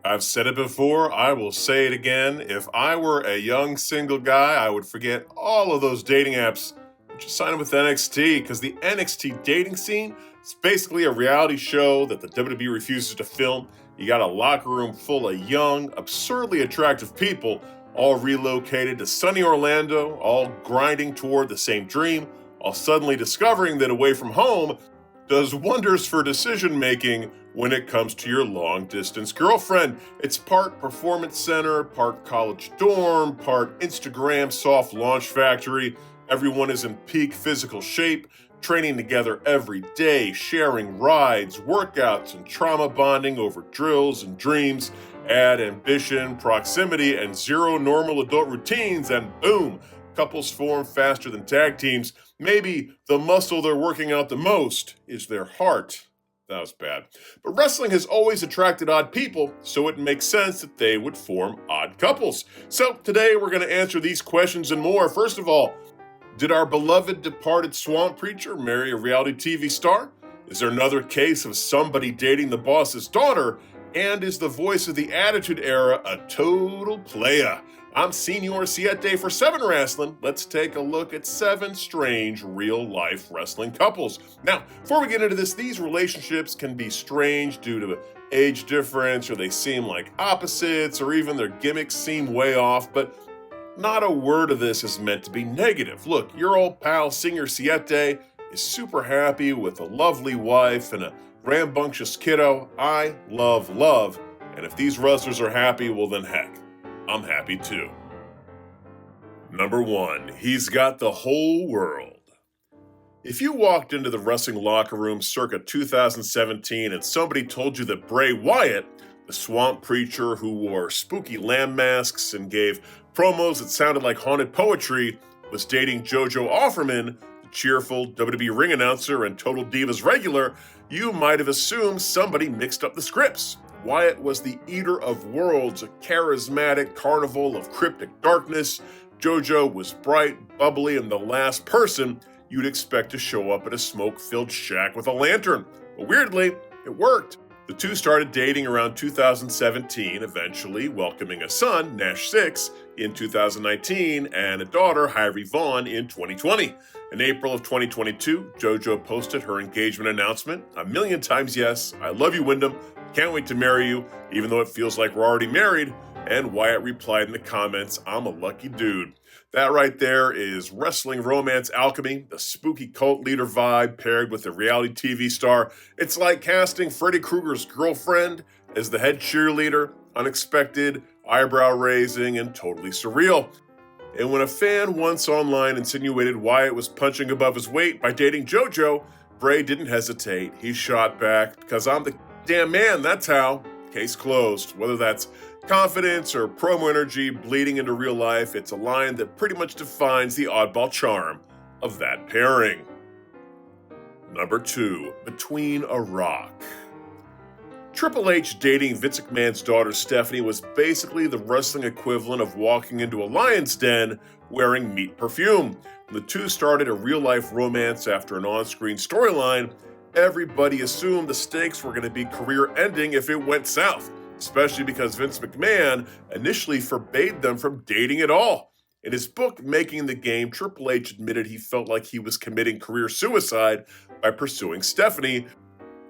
I've said it before, I will say it again. If I were a young single guy, I would forget all of those dating apps and just sign up with NXT, because the NXT dating scene is basically a reality show that the WWE refuses to film. You got a locker room full of young, absurdly attractive people, all relocated to sunny Orlando, all grinding toward the same dream, all suddenly discovering that away from home does wonders for decision-making when it comes to your long-distance girlfriend. It's part performance center, part college dorm, part Instagram soft launch factory. Everyone is in peak physical shape, training together every day, sharing rides, workouts, and trauma bonding over drills and dreams. Add ambition, proximity, and zero normal adult routines, and boom, couples form faster than tag teams. Maybe the muscle they're working out the most is their heart. That was bad. But wrestling has always attracted odd people, so it makes sense that they would form odd couples. So today we're going to answer these questions and more. First of all, did our beloved departed swamp preacher marry a reality TV star? Is there another case of somebody dating the boss's daughter? And is the voice of the Attitude Era a total playa? I'm Senor Siete for 7 Wrestling. Let's take a look at 7 strange real-life wrestling couples. Now, before we get into this, these relationships can be strange due to age difference, or they seem like opposites, or even their gimmicks seem way off, but not a word of this is meant to be negative. Look, your old pal Senor Siete is super happy with a lovely wife and a rambunctious kiddo. I love, and if these wrestlers are happy, well then heck, I'm happy too. Number 1, he's got the whole world. If you walked into the wrestling locker room circa 2017 and somebody told you that Bray Wyatt, the swamp preacher who wore spooky lamb masks and gave promos that sounded like haunted poetry, was dating JoJo Offerman, the cheerful WWE ring announcer and Total Divas regular, you might have assumed somebody mixed up the scripts. Wyatt was the eater of worlds, a charismatic carnival of cryptic darkness. JoJo was bright, bubbly, and the last person you'd expect to show up at a smoke-filled shack with a lantern. But weirdly, it worked. The two started dating around 2017, eventually welcoming a son, Nash 6, in 2019, and a daughter, Hyrie Vaughn, in 2020. In April of 2022, JoJo posted her engagement announcement. A million times yes, I love you, Wyndham. Can't wait to marry you, even though it feels like we're already married. And Wyatt replied in the comments, I'm a lucky dude. That right there is wrestling romance alchemy, the spooky cult leader vibe paired with a reality TV star. It's like casting Freddy Krueger's girlfriend as the head cheerleader, unexpected, eyebrow-raising, and totally surreal. And when a fan once online insinuated Wyatt was punching above his weight by dating JoJo, Bray didn't hesitate. He shot back, because I'm the damn man, that's how. Case closed. Whether that's confidence or promo energy bleeding into real life, it's a line that pretty much defines the oddball charm of that pairing. Number 2, Between a Rock. Triple H dating Vince McMahon's daughter Stephanie was basically the wrestling equivalent of walking into a lion's den wearing meat perfume. When the two started a real-life romance after an on-screen storyline, everybody assumed the stakes were going to be career-ending if it went south, especially because Vince McMahon initially forbade them from dating at all. In his book, Making the Game, Triple H admitted he felt like he was committing career suicide by pursuing Stephanie,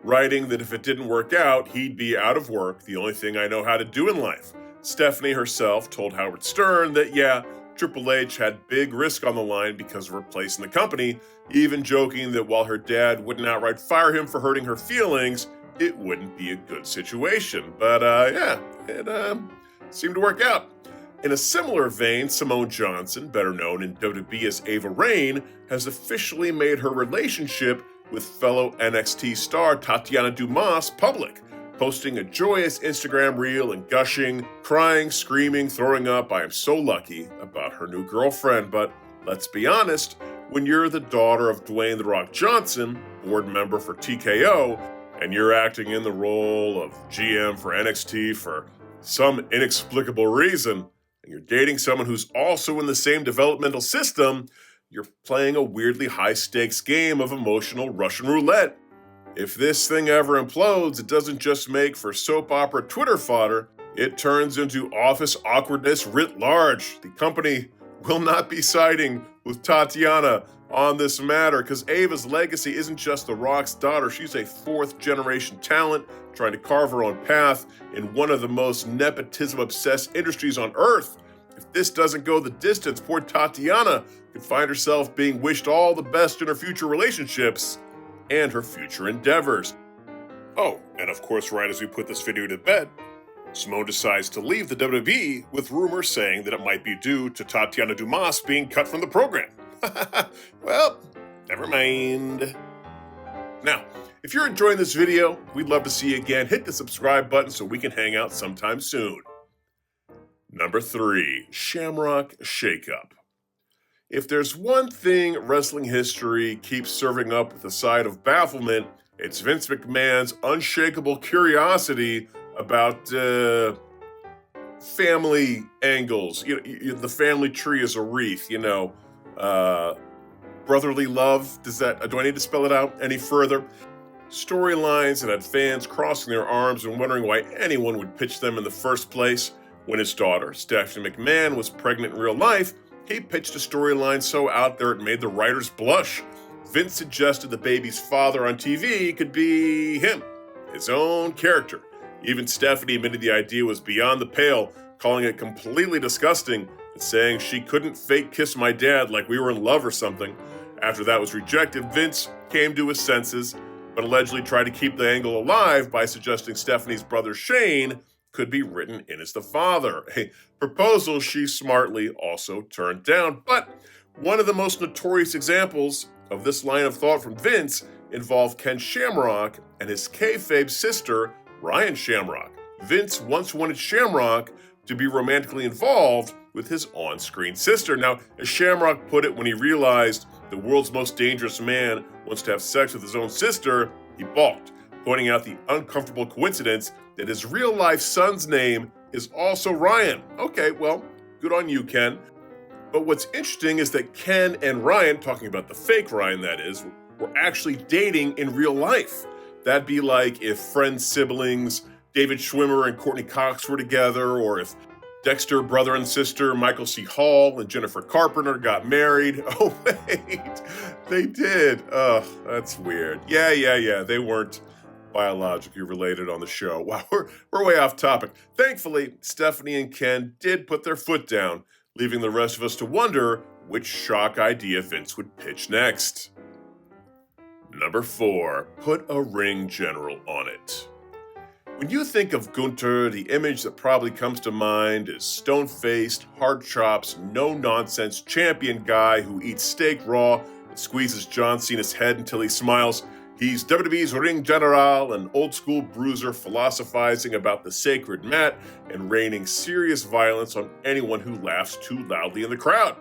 writing that if it didn't work out, he'd be out of work, the only thing I know how to do in life. Stephanie herself told Howard Stern that, yeah, Triple H had big risk on the line because of her place in the company, even joking that while her dad wouldn't outright fire him for hurting her feelings, it wouldn't be a good situation. But it seemed to work out. In a similar vein, Simone Johnson, better known in WWE as Ava Raine, has officially made her relationship with fellow NXT star Tatiana Dumas public, posting a joyous Instagram reel and gushing, crying, screaming, throwing up, I am so lucky, about her new girlfriend. But let's be honest, when you're the daughter of Dwayne "The Rock" Johnson, board member for TKO, and you're acting in the role of GM for NXT for some inexplicable reason, and you're dating someone who's also in the same developmental system, you're playing a weirdly high-stakes game of emotional Russian roulette. If this thing ever implodes, it doesn't just make for soap opera Twitter fodder, it turns into office awkwardness writ large. The company will not be siding with Tatiana on this matter because Ava's legacy isn't just The Rock's daughter. She's a fourth-generation talent trying to carve her own path in one of the most nepotism-obsessed industries on Earth. If this doesn't go the distance, poor Tatiana could find herself being wished all the best in her future relationships and her future endeavors. Oh, and of course, right as we put this video to bed, Simone decides to leave the WWE with rumors saying that it might be due to Tatiana Dumas being cut from the program. Well, never mind. Now, if you're enjoying this video, we'd love to see you again. Hit the subscribe button so we can hang out sometime soon. Number 3, Shamrock Shakeup. If there's one thing wrestling history keeps serving up with a side of bafflement, it's Vince McMahon's unshakable curiosity about family angles. The family tree is a wreath, brotherly love. Do I need to spell it out any further? Storylines that had fans crossing their arms and wondering why anyone would pitch them in the first place. When his daughter, Stephanie McMahon, was pregnant in real life, he pitched a storyline so out there it made the writers blush. Vince suggested the baby's father on TV could be him, his own character. Even Stephanie admitted the idea was beyond the pale, calling it completely disgusting and saying she couldn't fake kiss my dad like we were in love or something. After that was rejected, Vince came to his senses, but allegedly tried to keep the angle alive by suggesting Stephanie's brother Shane could be written in as the father, a proposal she smartly also turned down. But one of the most notorious examples of this line of thought from Vince involved Ken Shamrock and his kayfabe sister, Ryan Shamrock. Vince once wanted Shamrock to be romantically involved with his on-screen sister. Now, as Shamrock put it when he realized the world's most dangerous man wants to have sex with his own sister, he balked, pointing out the uncomfortable coincidence that his real-life son's name is also Ryan. Okay, well, good on you, Ken. But what's interesting is that Ken and Ryan, talking about the fake Ryan that is, were actually dating in real life. That'd be like if Friends siblings David Schwimmer and Courtney Cox were together, or if Dexter brother and sister Michael C. Hall and Jennifer Carpenter got married. Oh, wait, they did. Oh, that's weird. Yeah, they weren't biologically related on the show. Wow, we're way off topic. Thankfully, Stephanie and Ken did put their foot down, leaving the rest of us to wonder which shock idea Vince would pitch next. Number 4, put a ring general on it. When you think of Gunther, the image that probably comes to mind is stone-faced, hard chops, no-nonsense champion guy who eats steak raw and squeezes John Cena's head until he smiles. He's WWE's ring general, an old-school bruiser philosophizing about the sacred mat and raining serious violence on anyone who laughs too loudly in the crowd.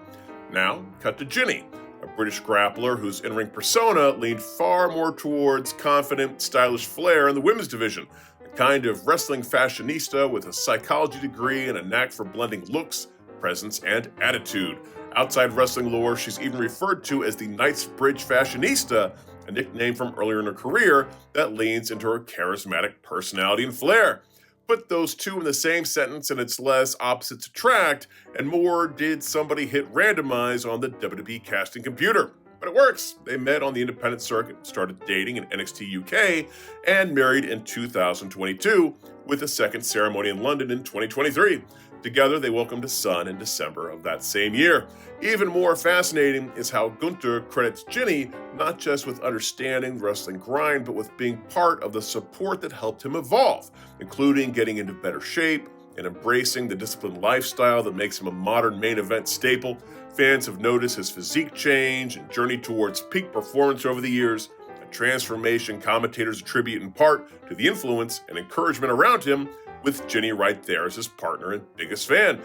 Now, cut to Jinny, a British grappler whose in-ring persona leaned far more towards confident, stylish flair in the women's division, a kind of wrestling fashionista with a psychology degree and a knack for blending looks, presence, and attitude. Outside wrestling lore, she's even referred to as the Knightsbridge Fashionista, a nickname from earlier in her career that leans into her charismatic personality and flair. Put those two in the same sentence and it's less opposites attract, and more did somebody hit randomize on the WWE casting computer. But it works. They met on the independent circuit, started dating in NXT UK, and married in 2022, with a second ceremony in London in 2023. Together, they welcomed a son in December of that same year. Even more fascinating is how Gunther credits Jinny not just with understanding the wrestling grind, but with being part of the support that helped him evolve, including getting into better shape and embracing the disciplined lifestyle that makes him a modern main event staple. Fans have noticed his physique change and journey towards peak performance over the years, a transformation commentators attribute in part to the influence and encouragement around him, with Jinny right there as his partner and biggest fan.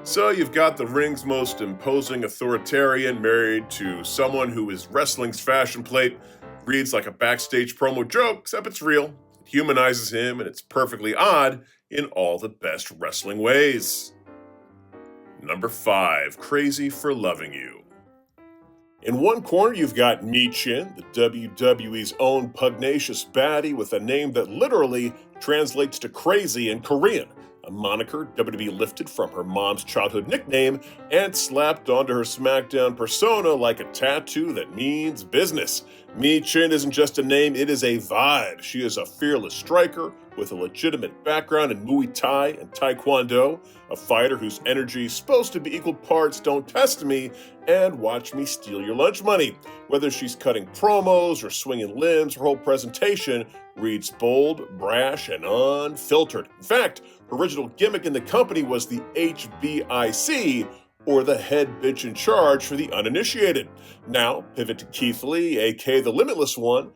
So you've got the ring's most imposing authoritarian married to someone who is wrestling's fashion plate, reads like a backstage promo joke, except it's real. It humanizes him, and it's perfectly odd in all the best wrestling ways. Number 5, Crazy for Loving You. In one corner, you've got Michin, the WWE's own pugnacious baddie with a name that literally translates to crazy in Korean, a moniker WWE lifted from her mom's childhood nickname and slapped onto her SmackDown persona like a tattoo that means business. Michin isn't just a name, it is a vibe. She is a fearless striker with a legitimate background in Muay Thai and Taekwondo, a fighter whose energy is supposed to be equal parts don't test me and watch me steal your lunch money. Whether she's cutting promos or swinging limbs, her whole presentation reads bold, brash, and unfiltered. In fact, her original gimmick in the company was the HBIC, or the head bitch in charge for the uninitiated. Now, pivot to Keith Lee, aka the Limitless One,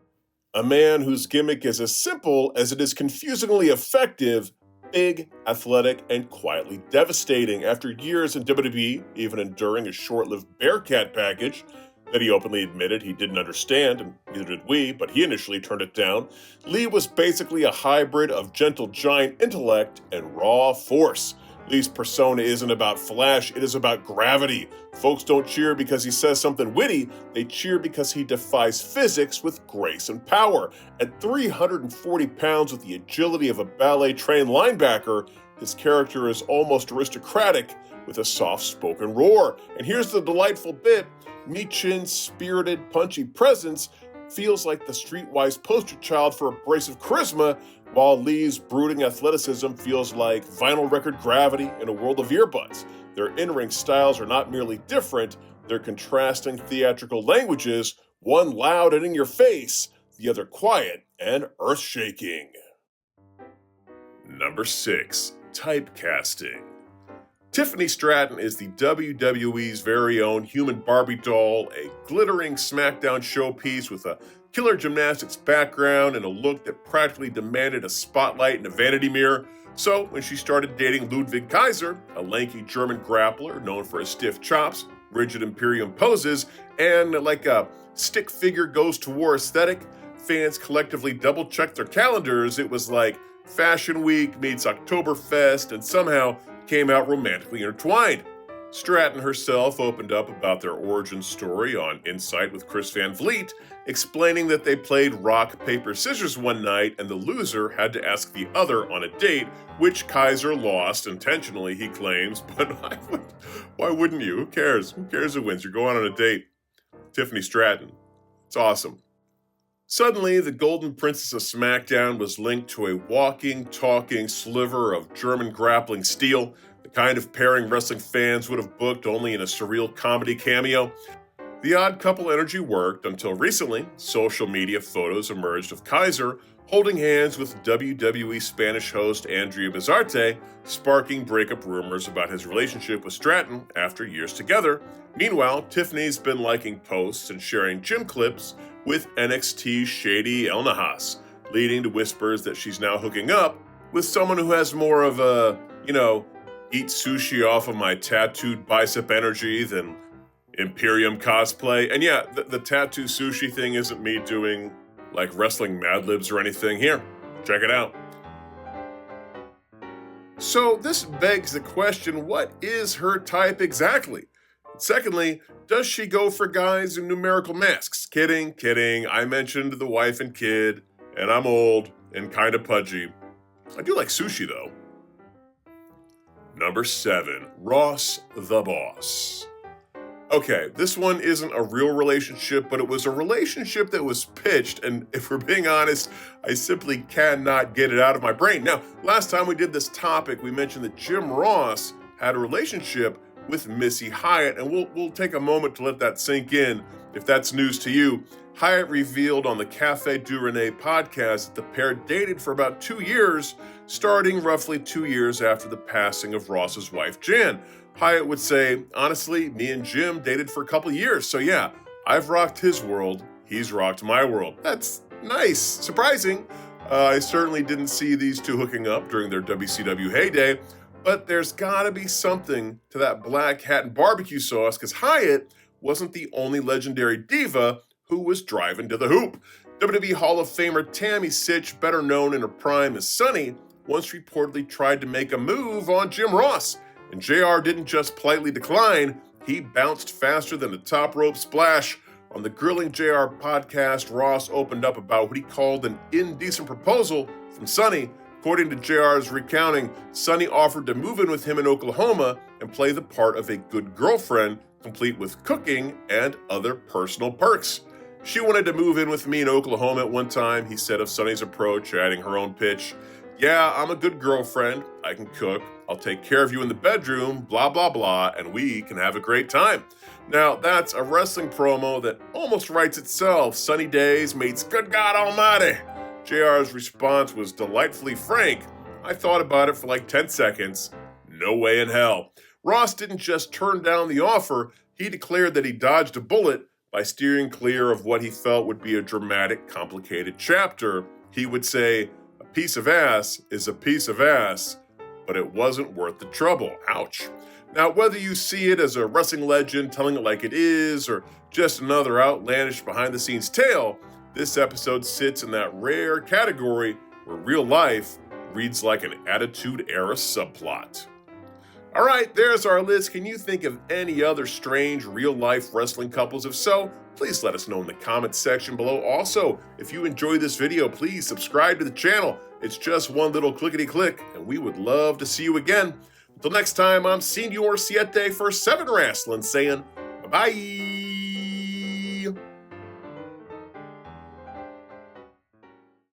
a man whose gimmick is as simple as it is confusingly effective, big, athletic, and quietly devastating. After years in WWE, even enduring a short-lived Bearcat package that he openly admitted he didn't understand, and neither did we, but he initially turned it down, Lee was basically a hybrid of gentle giant intellect and raw force. Lee's persona isn't about flash, it is about gravity. Folks don't cheer because he says something witty, they cheer because he defies physics with grace and power. At 340 pounds with the agility of a ballet-trained linebacker, his character is almost aristocratic with a soft-spoken roar. And here's the delightful bit, Michin's spirited, punchy presence feels like the streetwise poster child for abrasive charisma, while Lee's brooding athleticism feels like vinyl record gravity in a world of earbuds. Their in-ring styles are not merely different, they're contrasting theatrical languages, one loud and in your face, the other quiet and earth-shaking. Number 6. Typecasting. Tiffany Stratton is the WWE's very own human Barbie doll, a glittering SmackDown showpiece with a killer gymnastics background and a look that practically demanded a spotlight and a vanity mirror. So, when she started dating Ludwig Kaiser, a lanky German grappler known for his stiff chops, rigid Imperium poses, and like a stick figure goes to war aesthetic, fans collectively double-checked their calendars. It was like Fashion Week meets Oktoberfest and somehow came out romantically intertwined. Stratton herself opened up about their origin story on Insight with Chris Van Vliet, explaining that they played rock, paper, scissors one night and the loser had to ask the other on a date, which Kaiser lost intentionally, he claims, but why wouldn't you? Who cares? Who cares who wins? You're going on a date. Tiffany Stratton. It's awesome. Suddenly, the Golden Princess of SmackDown was linked to a walking, talking sliver of German grappling steel, the kind of pairing wrestling fans would have booked only in a surreal comedy cameo. The odd couple energy worked until recently, social media photos emerged of Kaiser holding hands with WWE Spanish host Andrea Bizarte, sparking breakup rumors about his relationship with Stratton after years together. Meanwhile, Tiffany's been liking posts and sharing gym clips with NXT's Shady El Nahas, leading to whispers that she's now hooking up with someone who has more of a, eat sushi off of my tattooed bicep energy than Imperium cosplay. And yeah, the tattoo sushi thing isn't me doing like wrestling Mad Libs or anything. Here, check it out. So this begs the question, what is her type exactly? Secondly, does she go for guys in numerical masks? Kidding. I mentioned the wife and kid, and I'm old and kind of pudgy. I do like sushi though. Number 7, Ross the Boss. Okay, this one isn't a real relationship, but it was a relationship that was pitched, and if we're being honest, I simply cannot get it out of my brain. Now, last time we did this topic, we mentioned that Jim Ross had a relationship with Missy Hyatt, and we'll take a moment to let that sink in if that's news to you. Hyatt revealed on the Cafe du Rene podcast that the pair dated for about 2 years, starting roughly 2 years after the passing of Ross's wife, Jan. Hyatt would say, honestly, me and Jim dated for a couple years, so yeah, I've rocked his world, he's rocked my world. That's nice, surprising. I certainly didn't see these two hooking up during their WCW heyday, but there's gotta be something to that black hat and barbecue sauce, because Hyatt wasn't the only legendary diva who was driving to the hoop. WWE Hall of Famer Tammy Sitch, better known in her prime as Sunny, once reportedly tried to make a move on Jim Ross. And JR didn't just politely decline, he bounced faster than a top rope splash. On the Grilling JR podcast, Ross opened up about what he called an indecent proposal from Sonny. According to JR's recounting, Sonny offered to move in with him in Oklahoma and play the part of a good girlfriend, complete with cooking and other personal perks. She wanted to move in with me in Oklahoma at one time, he said of Sonny's approach, adding her own pitch. Yeah, I'm a good girlfriend, I can cook, I'll take care of you in the bedroom, blah, blah, blah, and we can have a great time. Now, that's a wrestling promo that almost writes itself. Sunny days meets good God Almighty. JR's response was delightfully frank. I thought about it for like 10 seconds. No way in hell. Ross didn't just turn down the offer, he declared that he dodged a bullet by steering clear of what he felt would be a dramatic, complicated chapter. He would say, a piece of ass is a piece of ass, but it wasn't worth the trouble. Ouch. Now, whether you see it as a wrestling legend telling it like it is, or just another outlandish behind-the-scenes tale, this episode sits in that rare category where real life reads like an Attitude Era subplot. All right, there's our list. Can you think of any other strange real-life wrestling couples? If so, please let us know in the comments section below. Also, if you enjoyed this video, please subscribe to the channel. It's just one little clickety-click, and we would love to see you again. Until next time, I'm Senor Siete for 7 Wrestling saying bye-bye.